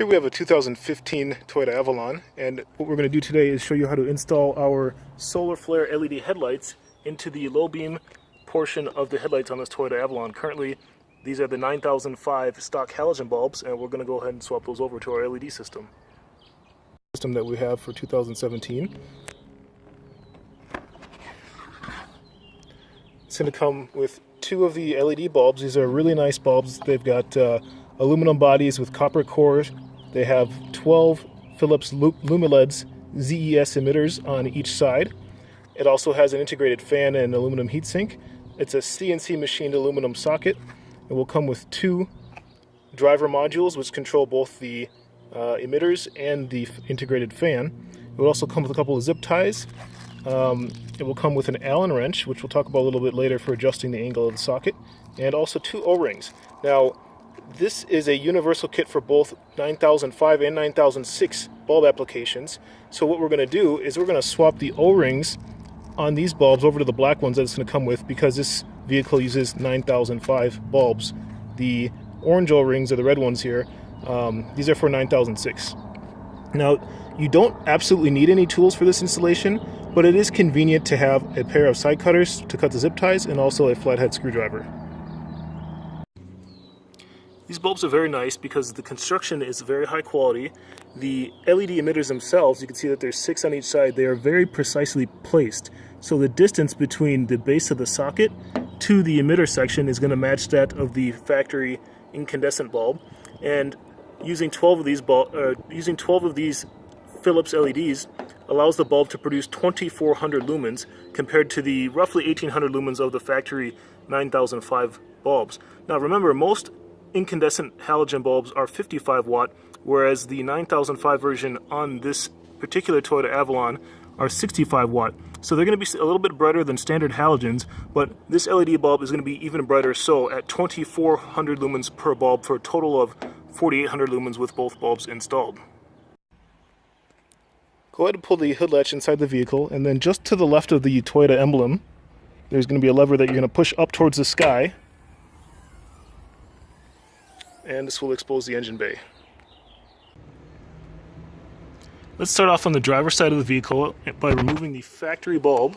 Here we have a 2015 Toyota Avalon, and what we're going to do today is show you how to install our SolarFlare LED headlights into the low beam portion of the headlights on this Toyota Avalon. Currently, these are the 9005 stock halogen bulbs, and we're going to go ahead and swap those over to our LED system that we have for 2017. It's going to come with two of the LED bulbs. These are really nice bulbs. They've got aluminum bodies with copper cores. They have 12 Philips Lumileds ZES emitters on each side. It also has an integrated fan and aluminum heatsink. It's a CNC machined aluminum socket. It will come with two driver modules which control both the emitters and the integrated fan. It will also come with a couple of zip ties. It will come with an Allen wrench, which we'll talk about a little bit later for adjusting the angle of the socket, and also two O-rings. Now, this is a universal kit for both 9005 and 9006 bulb applications. So what we're going to do is we're going to swap the O-rings on these bulbs over to the black ones that it's going to come with, because this vehicle uses 9005 bulbs. The orange O-rings are the red ones here. These are for 9006. Now, you don't absolutely need any tools for this installation, but it is convenient to have a pair of side cutters to cut the zip ties and also a flathead screwdriver. These bulbs are very nice because the construction is very high quality. The LED emitters themselves, you can see that there's 6 on each side. They are very precisely placed. So the distance between the base of the socket to the emitter section is going to match that of the factory incandescent bulb. And using 12 of these Philips LEDs allows the bulb to produce 2400 lumens compared to the roughly 1800 lumens of the factory 9005 bulbs. Now remember, most incandescent halogen bulbs are 55 watt, whereas the 9005 version on this particular Toyota Avalon are 65 watt. So they're going to be a little bit brighter than standard halogens, but this LED bulb is going to be even brighter, so at 2400 lumens per bulb for a total of 4800 lumens with both bulbs installed. Go ahead and pull the hood latch inside the vehicle, and then just to the left of the Toyota emblem, there's going to be a lever that you're going to push up towards the sky, and this will expose the engine bay. Let's start off on the driver's side of the vehicle by removing the factory bulb.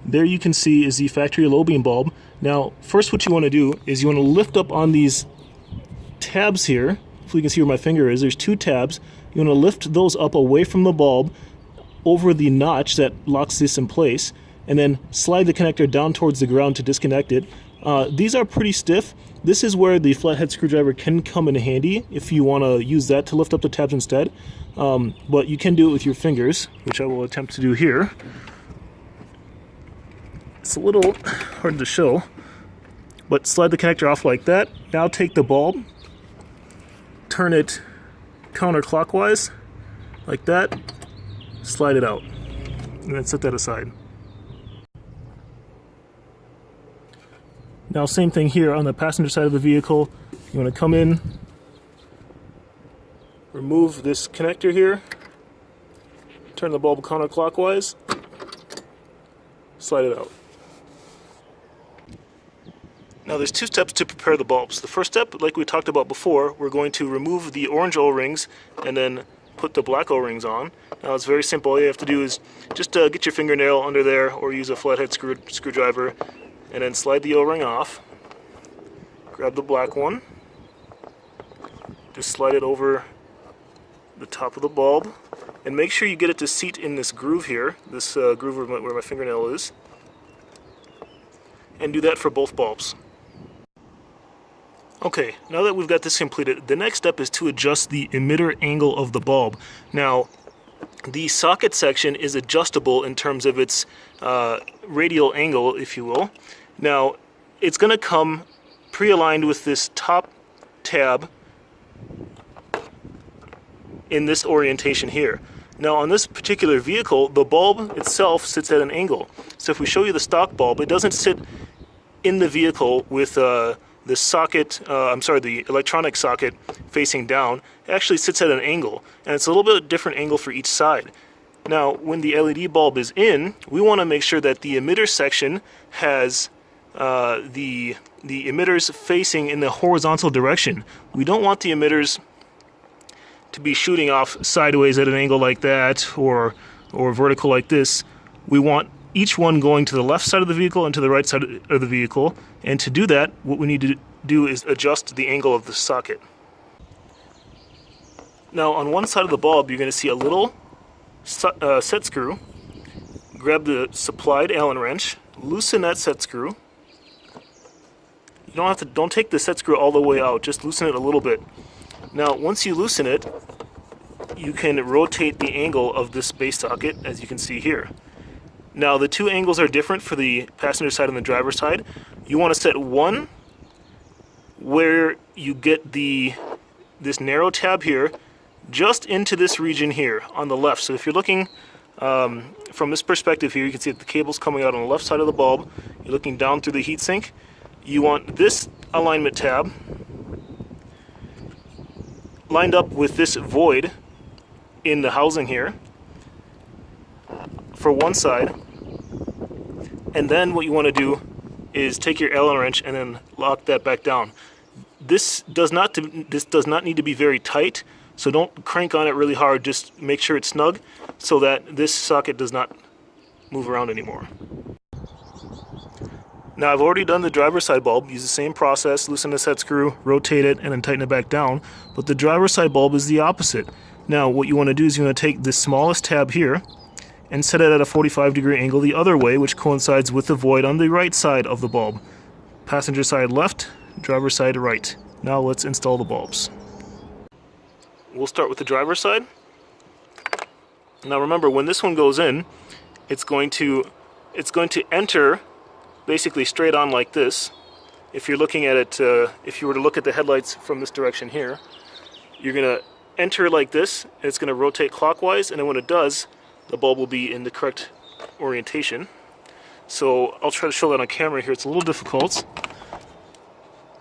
There you can see is the factory low beam bulb. Now, first what you want to do is you want to lift up on these tabs here. Hopefully you can see where my finger is. There's two tabs. You want to lift those up away from the bulb over the notch that locks this in place, and then slide the connector down towards the ground to disconnect it. These are pretty stiff. This is where the flathead screwdriver can come in handy if you want to use that to lift up the tabs instead. But you can do it with your fingers, which I will attempt to do here. It's a little hard to show, but slide the connector off like that. Now take the bulb, turn it counterclockwise like that, slide it out, and then set that aside. Now, same thing here on the passenger side of the vehicle. You want to come in, remove this connector here, turn the bulb counterclockwise, slide it out. Now, there's two steps to prepare the bulbs. The first step, like we talked about before, we're going to remove the orange O-rings and then put the black O-rings on. Now, it's very simple. All you have to do is just get your fingernail under there or use a flathead screwdriver, and then slide the O-ring off. Grab the black one. Just slide it over the top of the bulb. And make sure you get it to seat in this groove here, this groove where my fingernail is. And do that for both bulbs. Okay, now that we've got this completed, the next step is to adjust the emitter angle of the bulb. Now, the socket section is adjustable in terms of its radial angle, if you will. Now, it's going to come pre-aligned with this top tab in this orientation here. Now, on this particular vehicle, the bulb itself sits at an angle. So if we show you the stock bulb, it doesn't sit in the vehicle with the electronic socket facing down. It actually sits at an angle, and it's a little bit different angle for each side. Now, when the LED bulb is in, we want to make sure that the emitter section has the emitters facing in the horizontal direction. We don't want the emitters to be shooting off sideways at an angle like that, or vertical like this. We want each one going to the left side of the vehicle and to the right side of the vehicle. And to do that, what we need to do is adjust the angle of the socket. Now on one side of the bulb, you're going to see a little set screw. Grab the supplied Allen wrench, loosen that set screw. You don't take the set screw all the way out, just loosen it a little bit. Now once you loosen it, you can rotate the angle of this base socket, as you can see here. Now the two angles are different for the passenger side and the driver's side. You want to set one where you get this narrow tab here just into this region here on the left. So if you're looking from this perspective here, you can see that the cable's coming out on the left side of the bulb. You're looking down through the heatsink. You want this alignment tab lined up with this void in the housing here for one side. And then what you want to do is take your Allen wrench and then lock that back down. This does not need to be very tight, so don't crank on it really hard. Just make sure it's snug so that this socket does not move around anymore. Now I've already done the driver's side bulb. Use the same process, loosen the set screw, rotate it, and then tighten it back down. But the driver's side bulb is the opposite. Now what you want to do is you want to take the smallest tab here and set it at a 45-degree angle the other way, which coincides with the void on the right side of the bulb. Passenger side left, driver's side right. Now let's install the bulbs. We'll start with the driver's side. Now remember, when this one goes in, it's going to enter basically straight on like this. If you're looking at it, if you were to look at the headlights from this direction here, you're going to enter like this, and it's going to rotate clockwise, and then when it does, the bulb will be in the correct orientation. So I'll try to show that on camera here. It's a little difficult.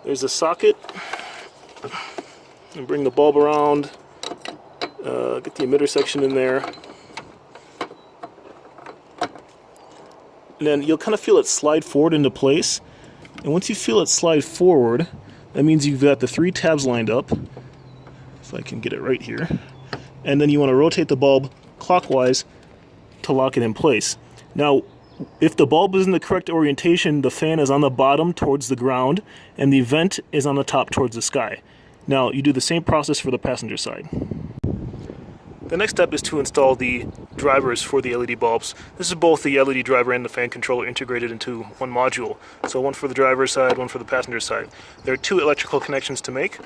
There's a socket, and bring the bulb around, get the emitter section in there. And then you'll kind of feel it slide forward into place. And once you feel it slide forward, that means you've got the three tabs lined up. If I can get it right here. And then you want to rotate the bulb clockwise to lock it in place. Now, if the bulb is in the correct orientation, the fan is on the bottom towards the ground, and the vent is on the top towards the sky. Now, you do the same process for the passenger side. The next step is to install the drivers for the LED bulbs. This is both the LED driver and the fan controller integrated into one module. So one for the driver's side, one for the passenger side. There are two electrical connections to make.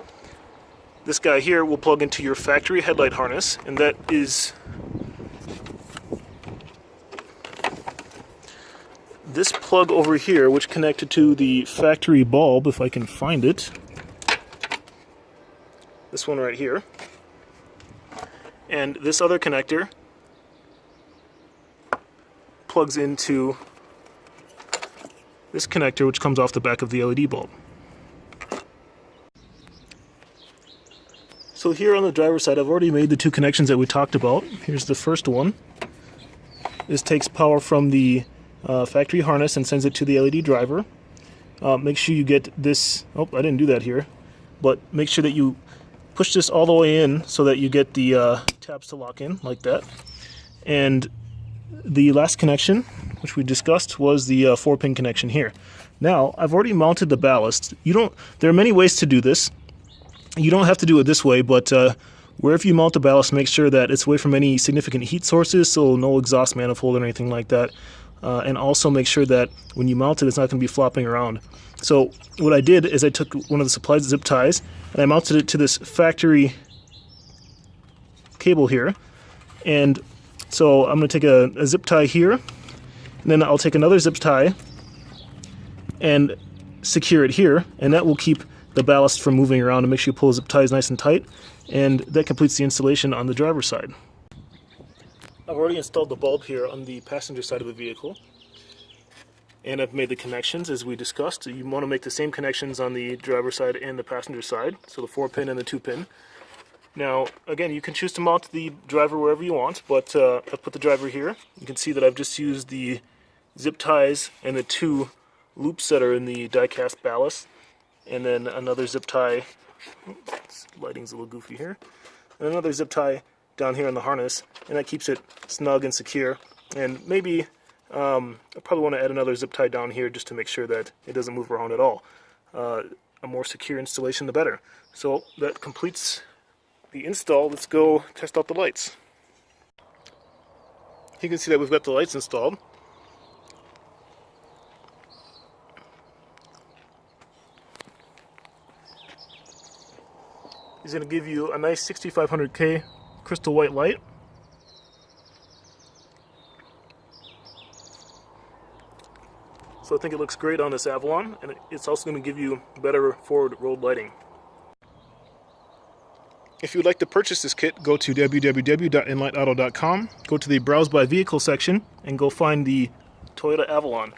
This guy here will plug into your factory headlight harness, and that is this plug over here, which connected to the factory bulb, if I can find it. This one right here. And this other connector plugs into this connector, which comes off the back of the LED bulb. So here on the driver's side, I've already made the two connections that we talked about. Here's the first one. This takes power from the factory harness and sends it to the LED driver. Make sure you get this, oh, I didn't do that here, but make sure that you push this all the way in so that you get the tabs to lock in like that. And the last connection, which we discussed, was the 4-pin connection here. Now, I've already mounted the ballast. There are many ways to do this. You don't have to do it this way, but wherever you mount the ballast, make sure that it's away from any significant heat sources, so no exhaust manifold or anything like that. And also make sure that when you mount it, it's not going to be flopping around. So what I did is I took one of the supplied zip ties and I mounted it to this factory cable here. And so I'm going to take a zip tie here, and then I'll take another zip tie and secure it here, and that will keep the ballast from moving around, and make sure you pull the zip ties nice and tight. And that completes the installation on the driver's side. I've already installed the bulb here on the passenger side of the vehicle, and I've made the connections as we discussed. You want to make the same connections on the driver's side and the passenger side, so the 4-pin and the 2-pin. Now, again, you can choose to mount the driver wherever you want, but I've put the driver here. You can see that I've just used the zip ties and the 2 loops that are in the die-cast ballast, and then another zip tie. Oops, lighting's a little goofy here. and another zip tie down here on the harness, and that keeps it snug and secure. And maybe I probably want to add another zip tie down here just to make sure that it doesn't move around at all. A more secure installation, the better. So that completes the install. Let's go test out the lights. You can see that we've got the lights installed. He's going to give you a nice 6500K crystal white light. So I think it looks great on this Avalon, and it's also going to give you better forward road lighting. If you would like to purchase this kit, go to www.enlightauto.com, go to the Browse by Vehicle section, and go find the Toyota Avalon.